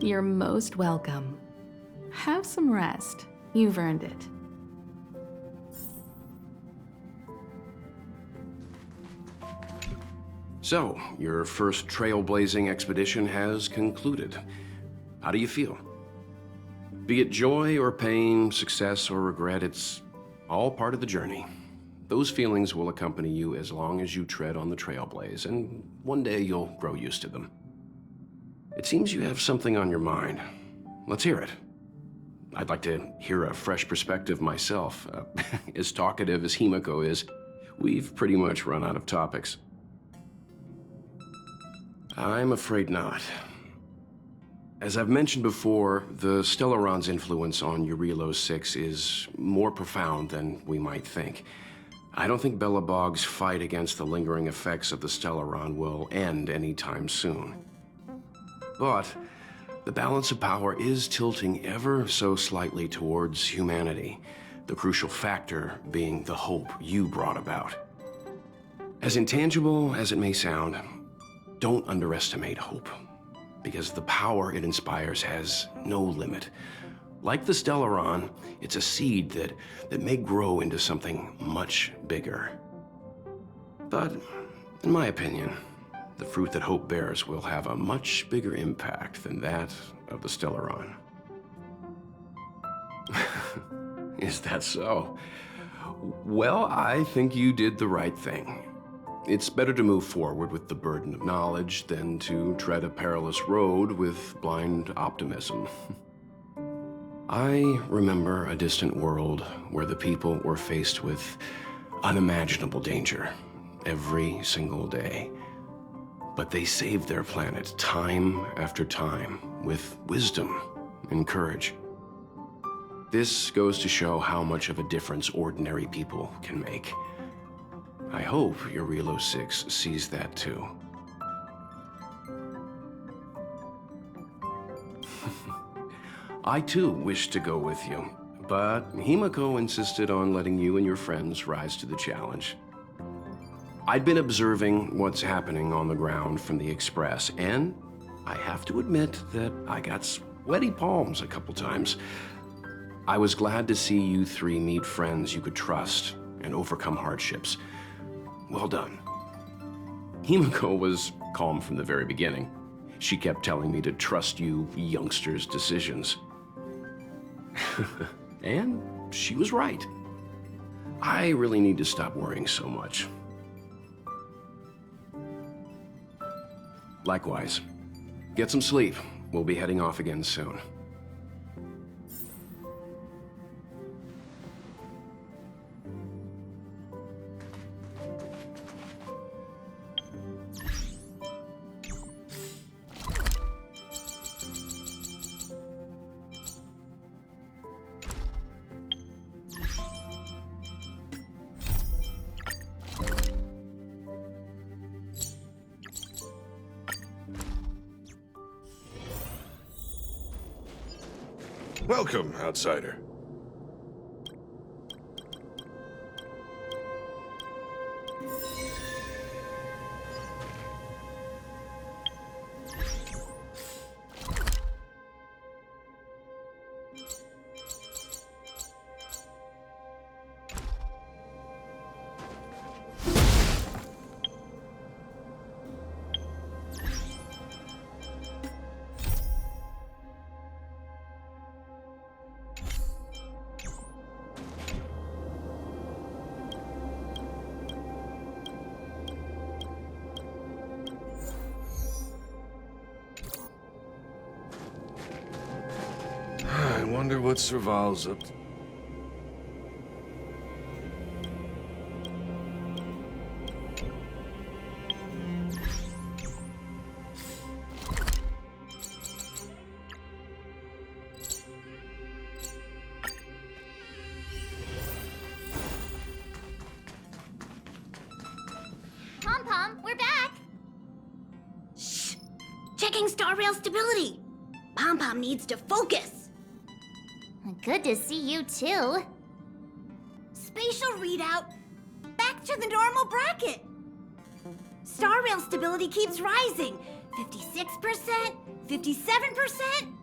You're most welcome. Have some rest. You've earned it. So, your first trailblazing expedition has concluded. How do you feel? Be it joy or pain, success or regret, it's all part of the journey. Those feelings will accompany you as long as you tread on the trailblaze, and one day you'll grow used to them. It seems you have something on your mind. Let's hear it. I'd like to hear a fresh perspective myself. As talkative as Himiko is, we've pretty much run out of topics. I'm afraid not. As I've mentioned before, the Stellaron's influence on Eurilo 6 is more profound than we might think. I don't think Belobog's fight against the lingering effects of the Stellaron will end anytime soon. But the balance of power is tilting ever so slightly towards humanity, the crucial factor being the hope you brought about. As intangible as it may sound, don't underestimate hope, because the power it inspires has no limit. Like the Stellaron, it's a seed that may grow into something much bigger. But, in my opinion, the fruit that hope bears will have a much bigger impact than that of the Stellaron. Is that so? Well, I think you did the right thing. It's better to move forward with the burden of knowledge than to tread a perilous road with blind optimism. I remember a distant world where the people were faced with unimaginable danger every single day. But they saved their planet time after time with wisdom and courage. This goes to show how much of a difference ordinary people can make. I hope Eurilo 6 sees that too. I too wish to go with you, but Himiko insisted on letting you and your friends rise to the challenge. I'd been observing what's happening on the ground from the Express, and I have to admit that I got sweaty palms a couple times. I was glad to see you three meet friends you could trust and overcome hardships. Well done. Himiko was calm from the very beginning. She kept telling me to trust you youngsters' decisions. And she was right. I really need to stop worrying so much. Likewise. Get some sleep. We'll be heading off again soon. Welcome, outsider. I wonder what Serval's up to. Pom-Pom, we're back! Shh! Checking star rail stability! Pom-Pom needs to focus! Good to see you too. Spatial readout! Back to the normal bracket! Star rail stability keeps rising. 56%? 57%?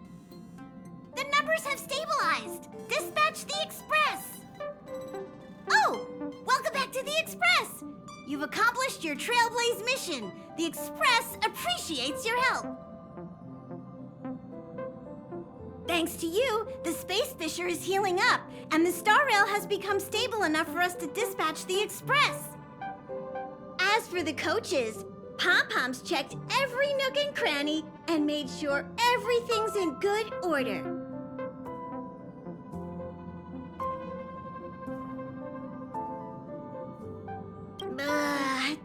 The numbers have stabilized. Dispatch the Express. Oh, welcome back to the Express. You've accomplished your Trailblaze mission. The Express appreciates your help. Thanks to you, the Space Fisher is healing up, and the Star Rail has become stable enough for us to dispatch the Express. As for the coaches, Pom-Pom's checked every nook and cranny and made sure everything's in good order.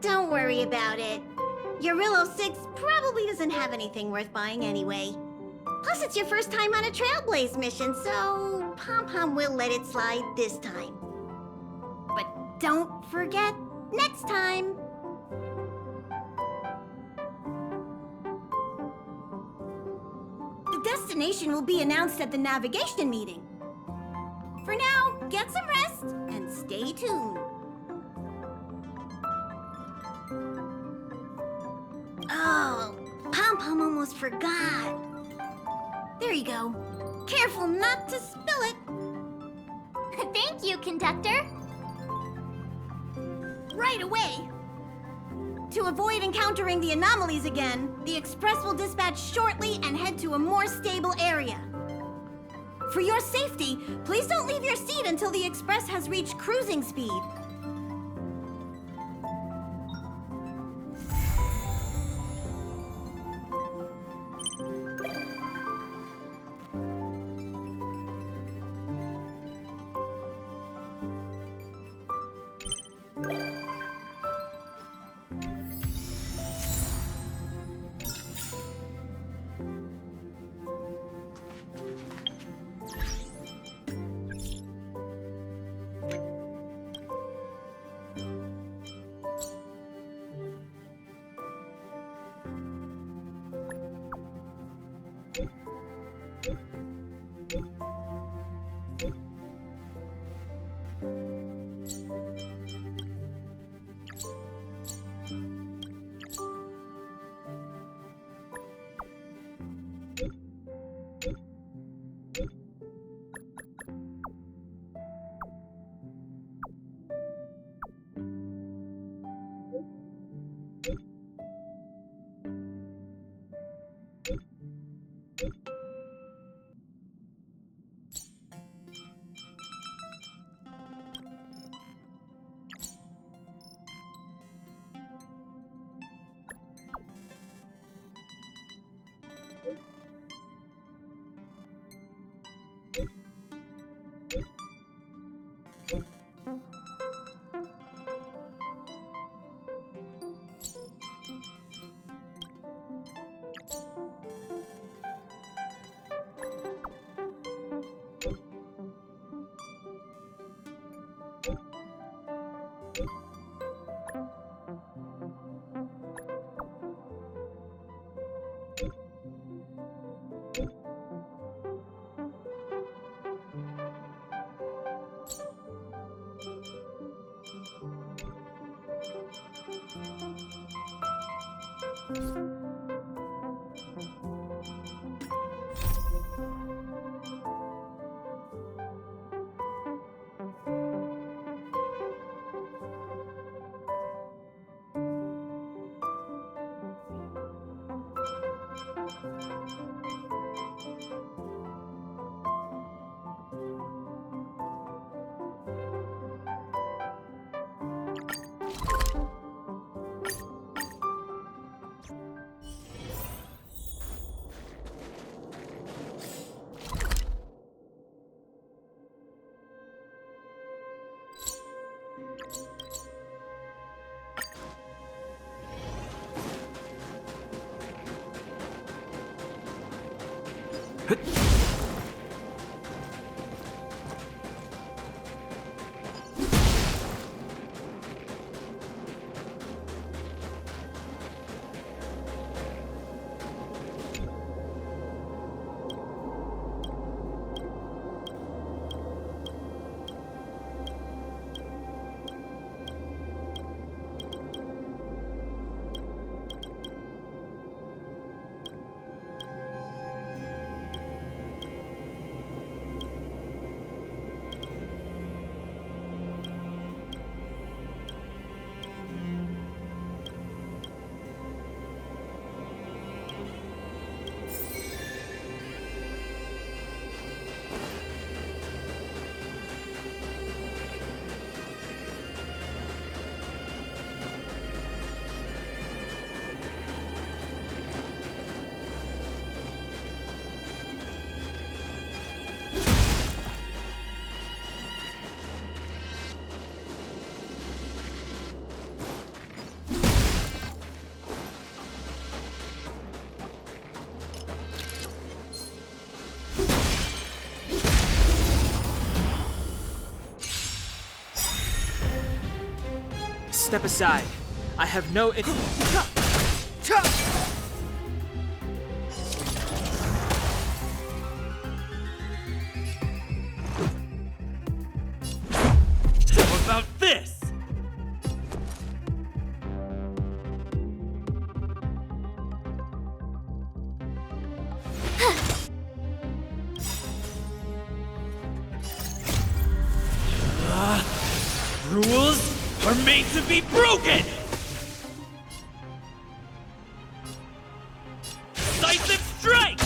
Don't worry about it. Eurillo 6 probably doesn't have anything worth buying anyway. Plus, it's your first time on a Trailblaze mission, so Pom-Pom will let it slide this time. But don't forget, next time! The destination will be announced at the navigation meeting. For now, get some rest and stay tuned. Oh, Pom-Pom almost forgot. There you go. Careful not to spill it. Thank you, conductor. Right away. To avoid encountering the anomalies again, the Express will dispatch shortly and head to a more stable area. For your safety, please don't leave your seat until the Express has reached cruising speed. Step aside. I have no How about this? Rules are made to be broken! Decisive strike!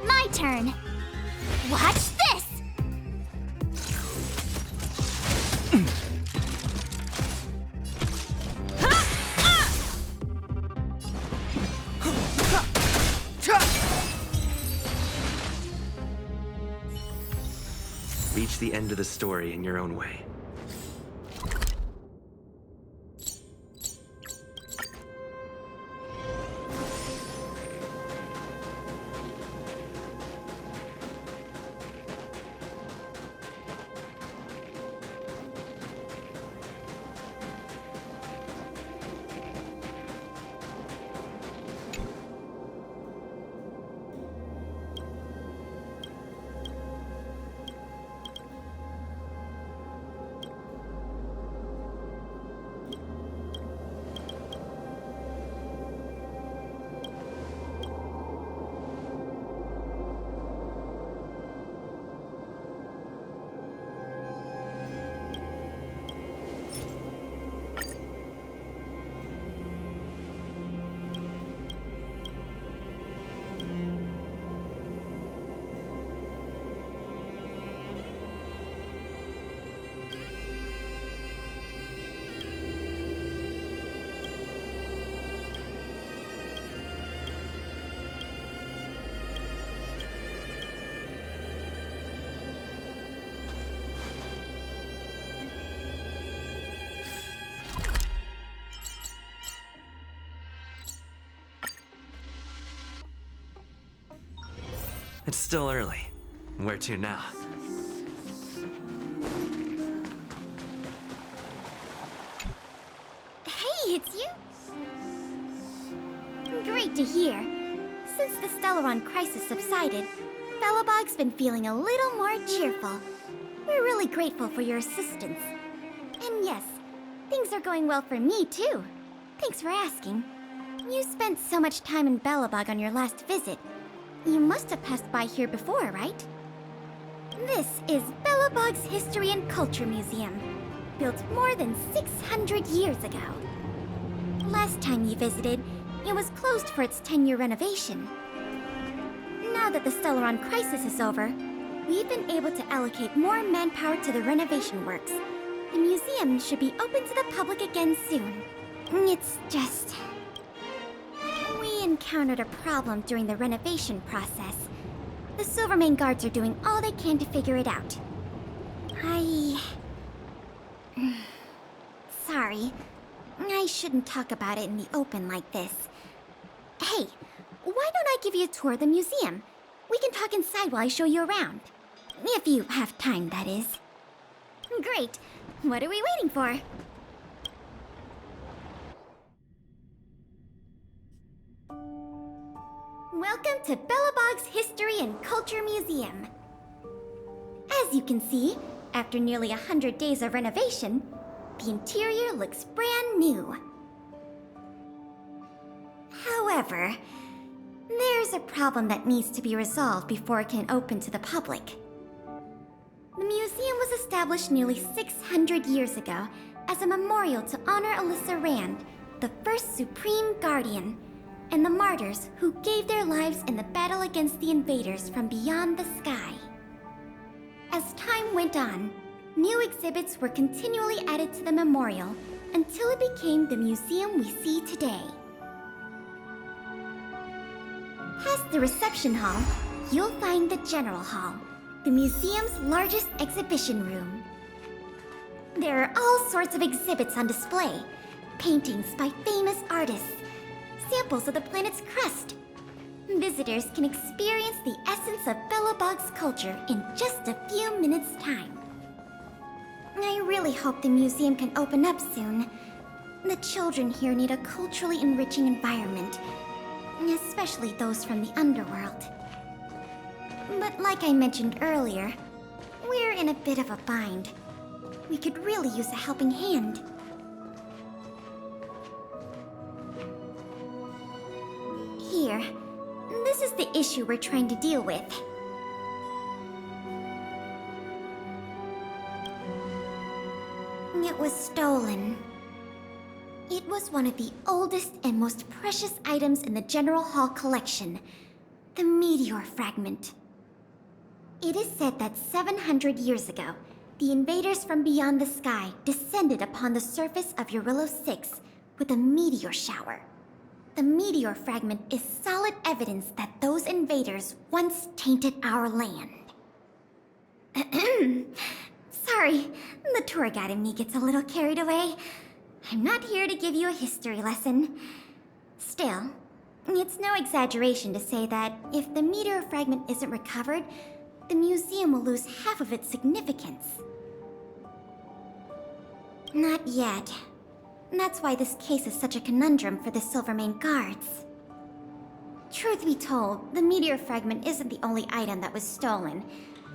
My turn. Watch this! Reach the end of the story in your own way. It's still early. Where to now? Hey, it's you? Great to hear. Since the Stellaron crisis subsided, Belobog's been feeling a little more cheerful. We're really grateful for your assistance. And yes, things are going well for me, too. Thanks for asking. You spent so much time in Belobog on your last visit. You must have passed by here before, right? This is Belobog's History and Culture Museum, built more than 600 years ago. Last time you visited, it was closed for its 10-year renovation. Now that the Stellaron crisis is over, we've been able to allocate more manpower to the renovation works. The museum should be open to the public again soon. It's just... we encountered a problem during the renovation process. The Silvermane guards are doing all they can to figure it out. Sorry. I shouldn't talk about it in the open like this. Hey, why don't I give you a tour of the museum? We can talk inside while I show you around. If you have time, that is. Great. What are we waiting for? Welcome to Belobog's History and Culture Museum. As you can see, after nearly 100 days of renovation, the interior looks brand new. However, there's a problem that needs to be resolved before it can open to the public. The museum was established nearly 600 years ago as a memorial to honor Alyssa Rand, the first Supreme Guardian, and the martyrs who gave their lives in the battle against the invaders from beyond the sky. As time went on, new exhibits were continually added to the memorial until it became the museum we see today. Past the reception hall, you'll find the General Hall, the museum's largest exhibition room. There are all sorts of exhibits on display, paintings by famous artists, samples of the planet's crust. Visitors can experience the essence of Belobog's culture in just a few minutes' time. I really hope the museum can open up soon. The children here need a culturally enriching environment, especially those from the underworld. But like I mentioned earlier, we're in a bit of a bind. We could really use a helping hand. Here, this is the issue we're trying to deal with. It was stolen. It was one of the oldest and most precious items in the General Hall collection, the meteor fragment. It is said that 700 years ago, the invaders from beyond the sky descended upon the surface of Eurylo 6 with a meteor shower. The meteor fragment is solid evidence that those invaders once tainted our land. Sorry, the tour guide in me gets a little carried away. I'm not here to give you a history lesson. Still, it's no exaggeration to say that if the meteor fragment isn't recovered, the museum will lose half of its significance. Not yet. That's why this case is such a conundrum for the Silvermane guards. Truth be told, the meteor fragment isn't the only item that was stolen,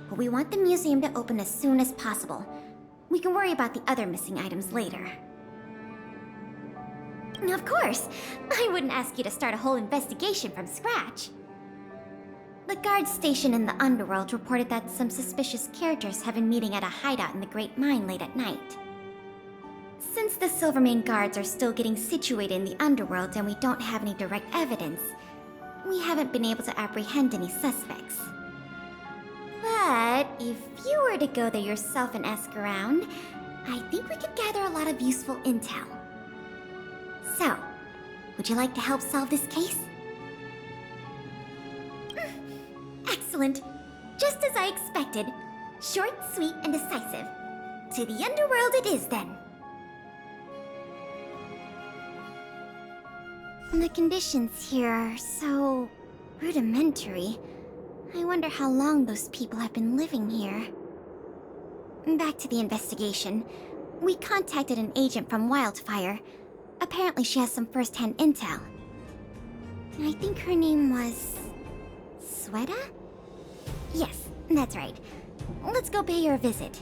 but we want the museum to open as soon as possible. We can worry about the other missing items later. Of course! I wouldn't ask you to start a whole investigation from scratch. The guards stationed in the underworld reported that some suspicious characters have been meeting at a hideout in the Great Mine late at night. Since the Silvermane guards are still getting situated in the underworld and we don't have any direct evidence, we haven't been able to apprehend any suspects. But if you were to go there yourself and ask around, I think we could gather a lot of useful intel. So, would you like to help solve this case? Excellent. Just as I expected. Short, sweet, and decisive. To the underworld it is, then. The conditions here are so rudimentary. I wonder how long those people have been living here. Back to the investigation. We contacted an agent from Wildfire. Apparently she has some first-hand intel. I think her name was... Sweta? Yes, that's right. Let's go pay her a visit.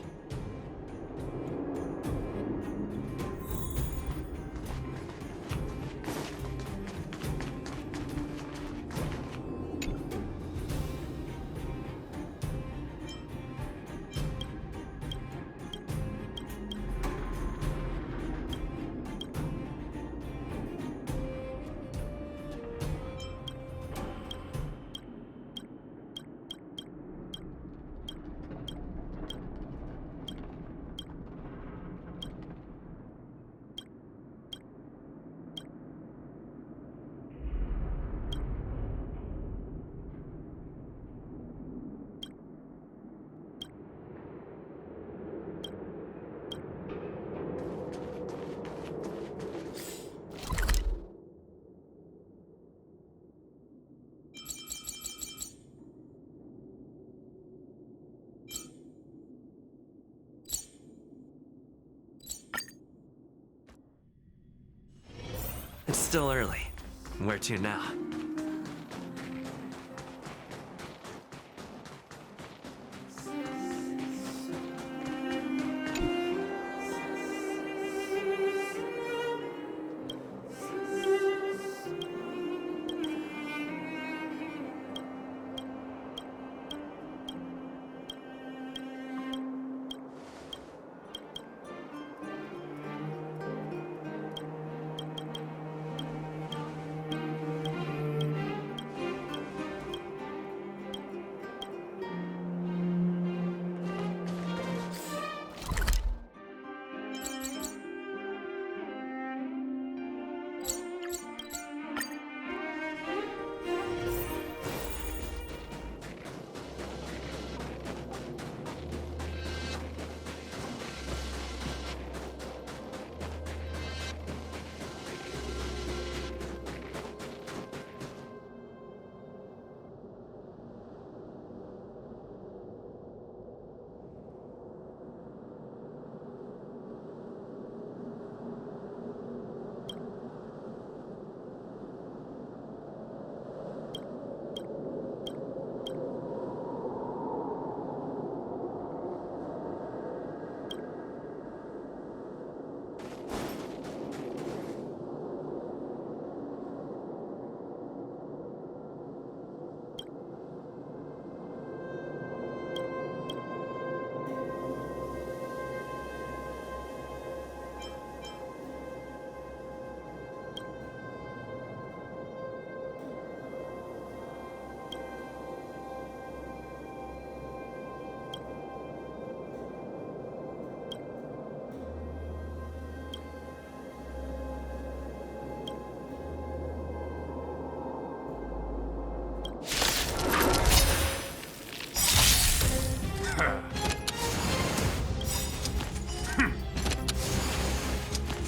It's still early. Where to now?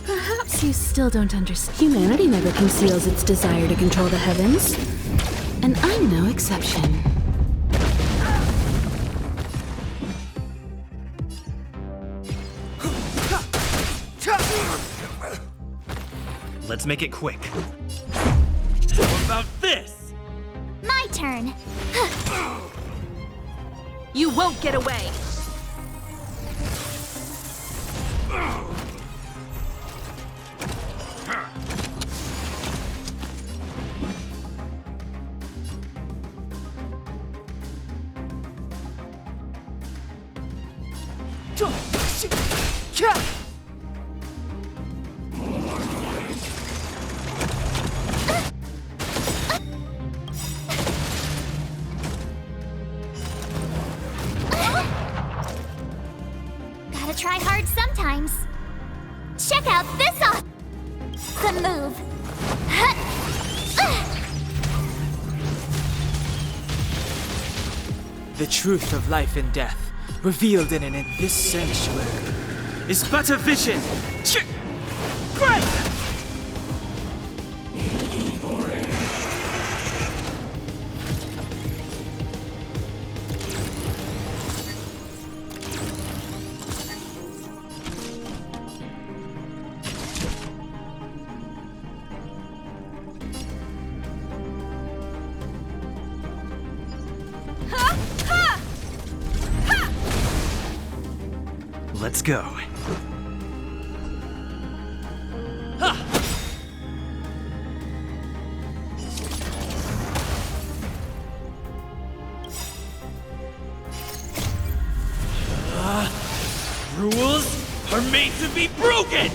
Perhaps you still don't understand. Humanity never conceals its desire to control the heavens. And I'm no exception. Let's make it quick. What about this? My turn. You won't get away! Gotta try hard sometimes. Check out this awesome move. The truth of life and death, revealed in this sanctuary, is but a vision. Great! Let's go. Rules are made to be broken!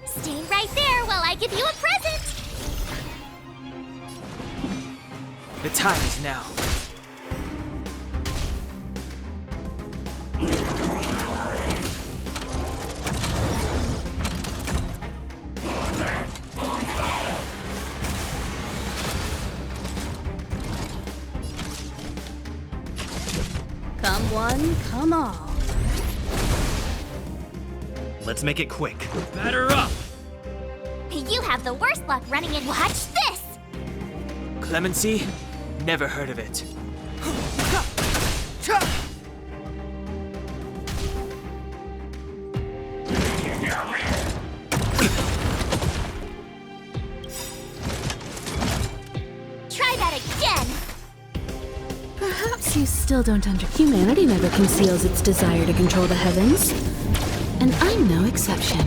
Stay right there while I give you a present. The time is now. Come one, come all. Let's make it quick. Batter up! You have the worst luck running in. Watch this! Clemency? Never heard of it. Try that again! Perhaps you still don't Humanity never conceals its desire to control the heavens. And I'm no exception.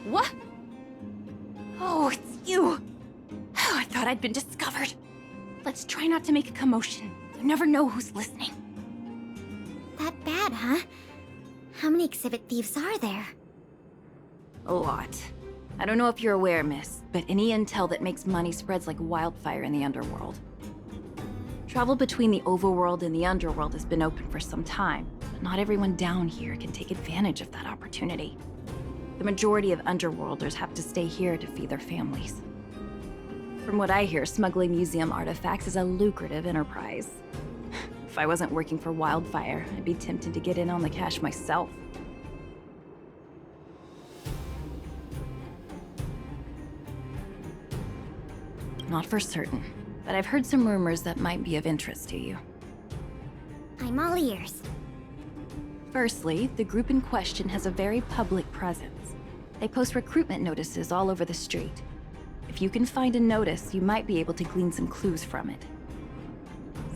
What? Oh, it's you! Oh, I thought I'd been discovered. Let's try not to make a commotion. You never know who's listening. That bad, huh? How many exhibit thieves are there? A lot. I don't know if you're aware, miss, but any intel that makes money spreads like wildfire in the underworld. Travel between the overworld and the underworld has been open for some time, but not everyone down here can take advantage of that opportunity. The majority of underworlders have to stay here to feed their families. From what I hear, smuggling museum artifacts is a lucrative enterprise. If I wasn't working for Wildfire, I'd be tempted to get in on the cash myself. Not for certain, but I've heard some rumors that might be of interest to you. I'm all ears. Firstly, the group in question has a very public presence. They post recruitment notices all over the street. If you can find a notice, you might be able to glean some clues from it.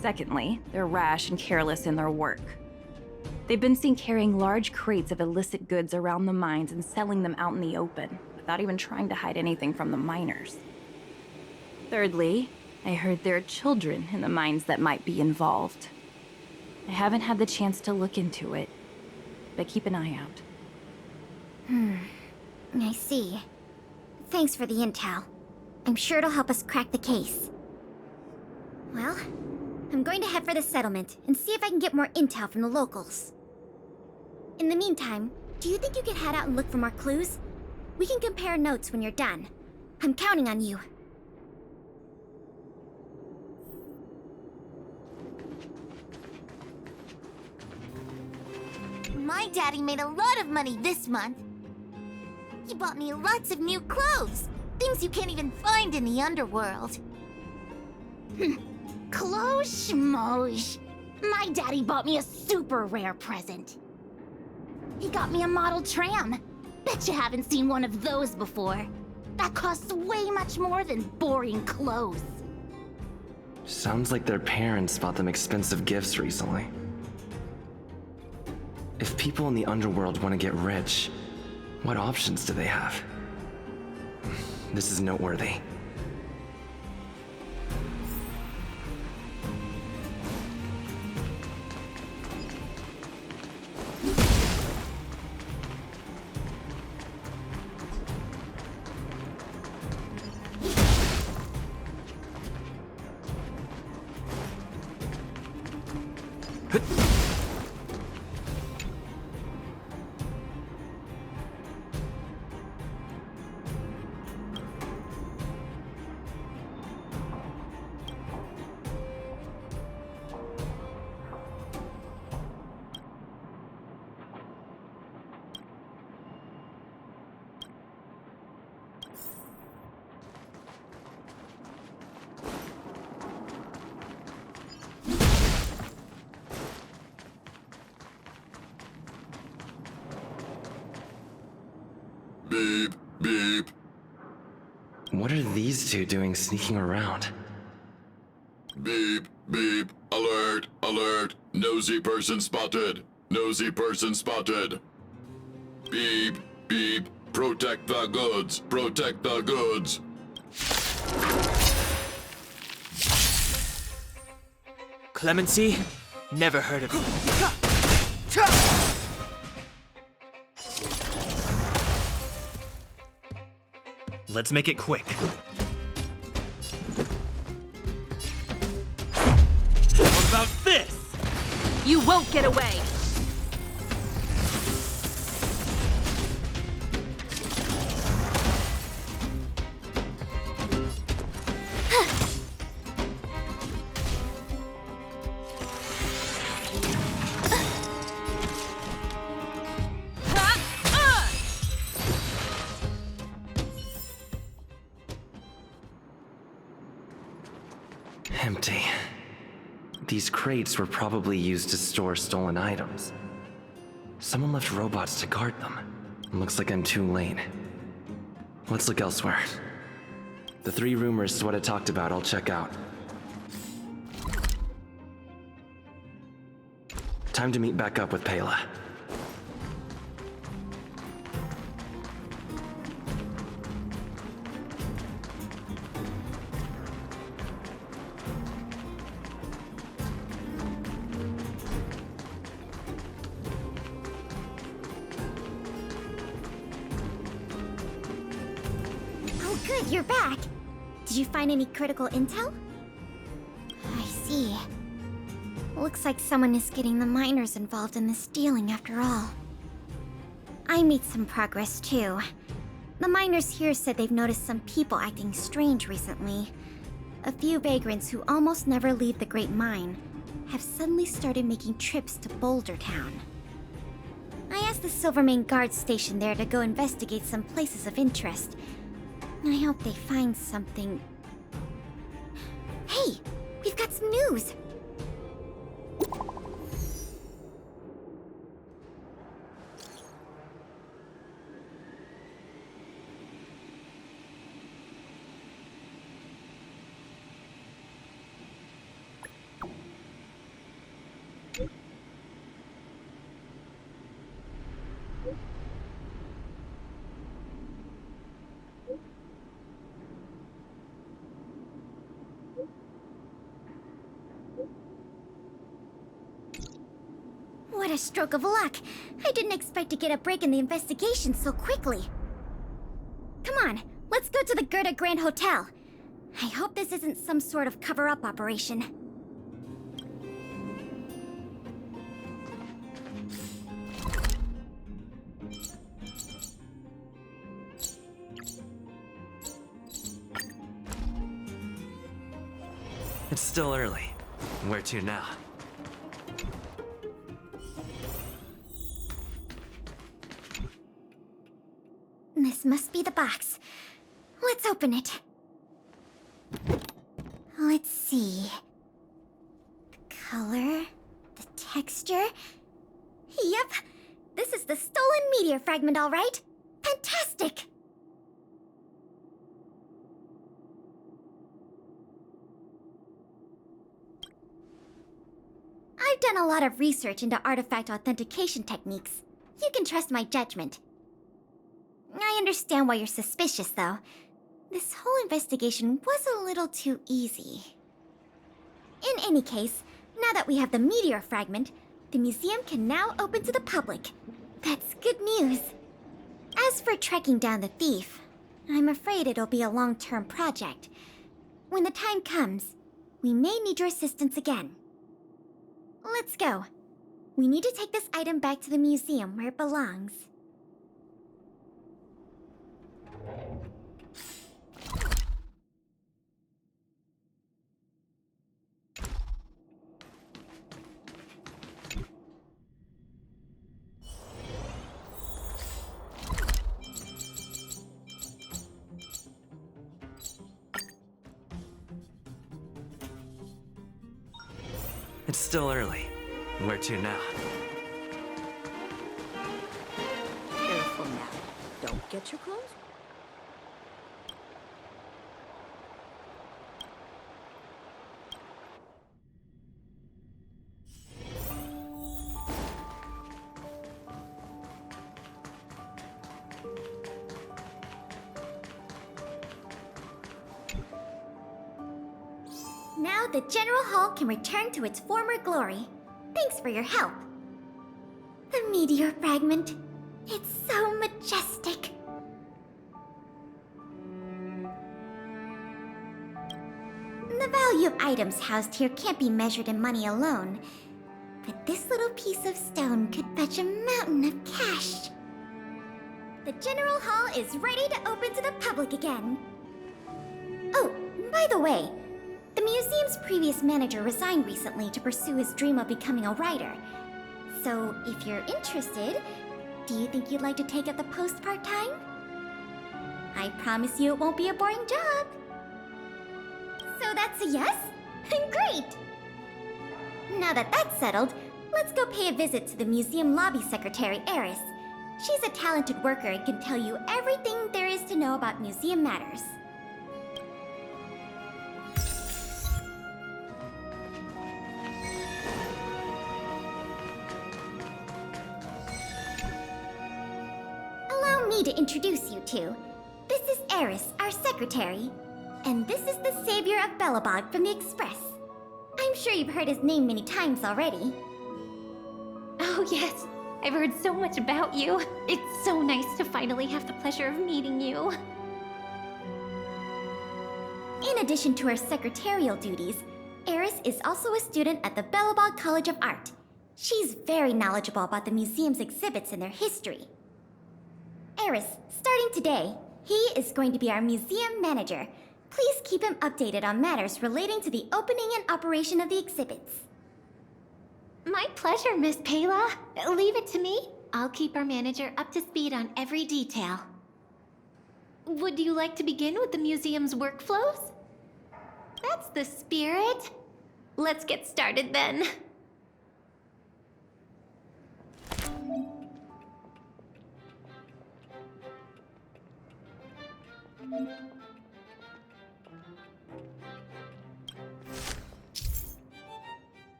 Secondly, they're rash and careless in their work. They've been seen carrying large crates of illicit goods around the mines and selling them out in the open, without even trying to hide anything from the miners. Thirdly, I heard there are children in the mines that might be involved. I haven't had the chance to look into it, but keep an eye out. I see. Thanks for the intel. I'm sure it'll help us crack the case. Well, I'm going to head for the settlement and see if I can get more intel from the locals. In the meantime, do you think you could head out and look for more clues? We can compare notes when you're done. I'm counting on you. My daddy made a lot of money this month. He bought me lots of new clothes. Things you can't even find in the underworld. Clothes schmoes. My daddy bought me a super rare present. He got me a model tram. Bet you haven't seen one of those before. That costs way much more than boring clothes. Sounds like their parents bought them expensive gifts recently. If people in the underworld want to get rich, what options do they have? This is noteworthy. Beep, beep. What are these two doing sneaking around? Beep, beep. Alert, alert. Nosy person spotted. Nosy person spotted. Beep, beep. Protect the goods. Protect the goods. Clemency? Never heard of it. Let's make it quick. What about this? You won't get away! Empty. These crates were probably used to store stolen items. Someone left robots to guard them. Looks like I'm too late. Let's look elsewhere. The 3 rumors Sweat talked about, I'll check out. Time to meet back up with Pela. Oh good, you're back. Did you find any critical intel? I see. Looks like someone is getting the miners involved in the stealing after all. I made some progress too. The miners here said they've noticed some people acting strange recently. A few vagrants who almost never leave the Great Mine have suddenly started making trips to Boulder Town. I asked the Silvermane guard station there to go investigate some places of interest. I hope they find something. Hey, we've got some news! What a stroke of luck! I didn't expect to get a break in the investigation so quickly. Come on, let's go to the Gerda Grand Hotel. I hope this isn't some sort of cover-up operation. It's still early. Where to now? This must be the box. Let's open it. Let's see. The color, the texture. Yep, this is the stolen meteor fragment, all right. Fantastic! I've done a lot of research into artifact authentication techniques. You can trust my judgment. I understand why you're suspicious, though. This whole investigation was a little too easy. In any case, now that we have the meteor fragment, the museum can now open to the public. That's good news. As for tracking down the thief, I'm afraid it'll be a long-term project. When the time comes, we may need your assistance again. Let's go. We need to take this item back to the museum where it belongs. It's still early. Where to now? Careful now. Don't get your clothes. Now the General Hall can return to its former glory. Thanks for your help. The meteor fragment. It's so majestic. The value of items housed here can't be measured in money alone. But this little piece of stone could fetch a mountain of cash. The General Hall is ready to open to the public again. Oh, by the way, the museum's previous manager resigned recently to pursue his dream of becoming a writer. So, if you're interested, do you think you'd like to take up the post part-time? I promise you it won't be a boring job. So that's a yes? Great! Now that that's settled, let's go pay a visit to the museum lobby secretary, Eris. She's a talented worker and can tell you everything there is to know about museum matters. Allow me to introduce you two. This is Eris, our secretary. And this is the savior of Belobog from the Express. I'm sure you've heard his name many times already. Oh, yes. I've heard so much about you. It's so nice to finally have the pleasure of meeting you. In addition to her secretarial duties, Eris is also a student at the Belobog College of Art. She's very knowledgeable about the museum's exhibits and their history. Eris, starting today, he is going to be our museum manager. Please keep him updated on matters relating to the opening and operation of the exhibits. My pleasure, Miss Payla. Leave it to me. I'll keep our manager up to speed on every detail. Would you like to begin with the museum's workflows? That's the spirit. Let's get started then.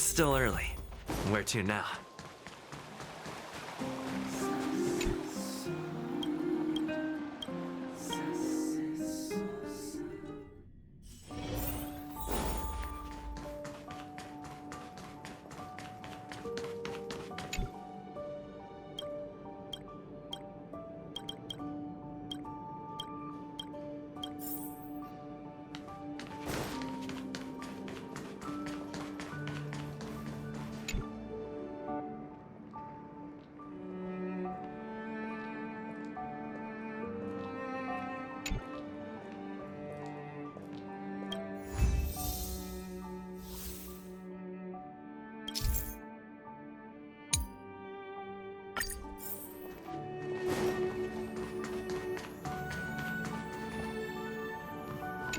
It's still early. Where to now?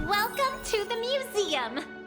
Welcome to the museum!